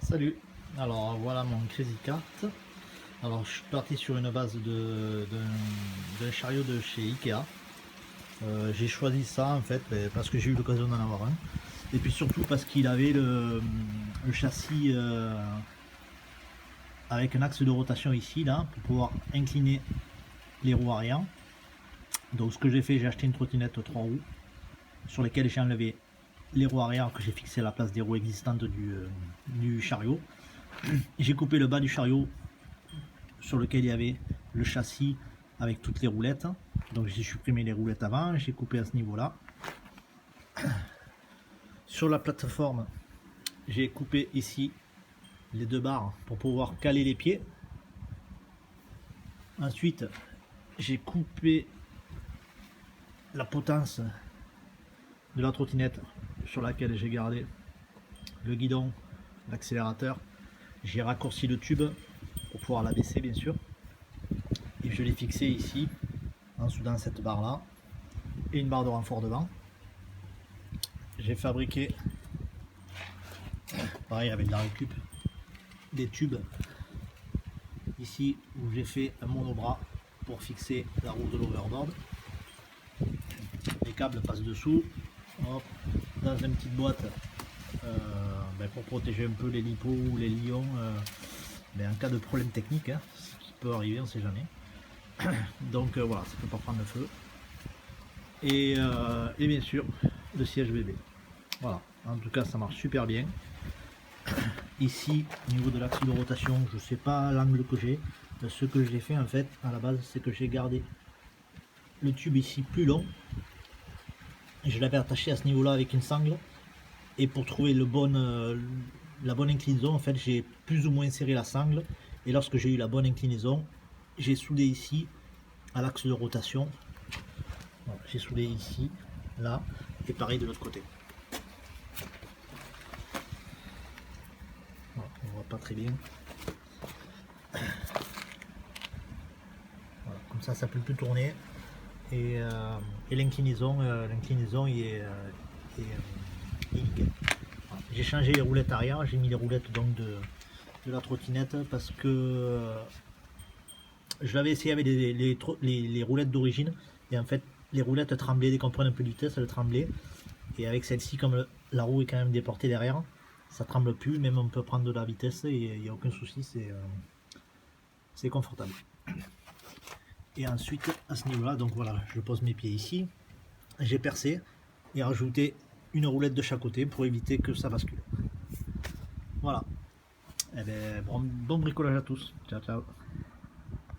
Salut, alors voilà mon Crazy Kart. Alors je suis parti sur une base d'un chariot de chez Ikea. J'ai choisi ça en fait parce que j'ai eu l'occasion d'en avoir un. Et puis surtout parce qu'il avait le châssis avec un axe de rotation ici là pour pouvoir incliner les roues arrière. Donc ce que j'ai fait, j'ai acheté une trottinette 3 roues sur lesquelles j'ai enlevé les roues arrière que j'ai fixées à la place des roues existantes du chariot. J'ai coupé le bas du chariot sur lequel il y avait le châssis avec toutes les roulettes. Donc j'ai supprimé les roulettes avant, j'ai coupé à ce niveau là. Sur la plateforme, j'ai coupé ici les deux barres pour pouvoir caler les pieds. Ensuite, j'ai coupé la potence de la trottinette sur laquelle j'ai gardé le guidon, l'accélérateur. J'ai raccourci le tube pour pouvoir la baisser bien sûr. Et je l'ai fixé ici en soudant cette barre là et une barre de renfort devant. J'ai fabriqué, pareil avec de la récup, des tubes ici où j'ai fait un monobras pour fixer la roue de l'overboard. Les câbles passent dessous. Hop, dans une petite boîte pour protéger un peu les lipos ou les lions en cas de problème technique, hein, ce qui peut arriver, on sait jamais. Donc voilà, ça peut pas prendre le feu. Et bien sûr le siège bébé. Voilà, en tout cas ça marche super bien. Ici au niveau de l'axe de rotation, je sais pas l'angle que j'ai. Ce que j'ai fait en fait à la base, c'est que j'ai gardé le tube ici plus long. Je l'avais attaché à ce niveau là avec une sangle. Et pour trouver la bonne inclinaison, en fait j'ai plus ou moins serré la sangle. Et lorsque j'ai eu la bonne inclinaison, j'ai soudé ici à l'axe de rotation. Voilà, j'ai soudé ici, là, et pareil de l'autre côté. Voilà, on voit pas très bien. Voilà, comme ça peut plus tourner. Et l'inclinaison est nickel. Voilà. J'ai changé les roulettes arrière, j'ai mis les roulettes donc de la trottinette parce que je l'avais essayé avec les roulettes d'origine et en fait les roulettes tremblaient dès qu'on prenait un peu de vitesse, elles tremblaient. Et avec celle-ci, comme la roue est quand même déportée derrière, ça tremble plus, même on peut prendre de la vitesse et il n'y a aucun souci, c'est confortable. Et ensuite à ce niveau là, donc voilà, je pose mes pieds ici, j'ai percé et rajouté une roulette de chaque côté pour éviter que ça bascule. Voilà. Et bon bricolage à tous. Ciao ciao.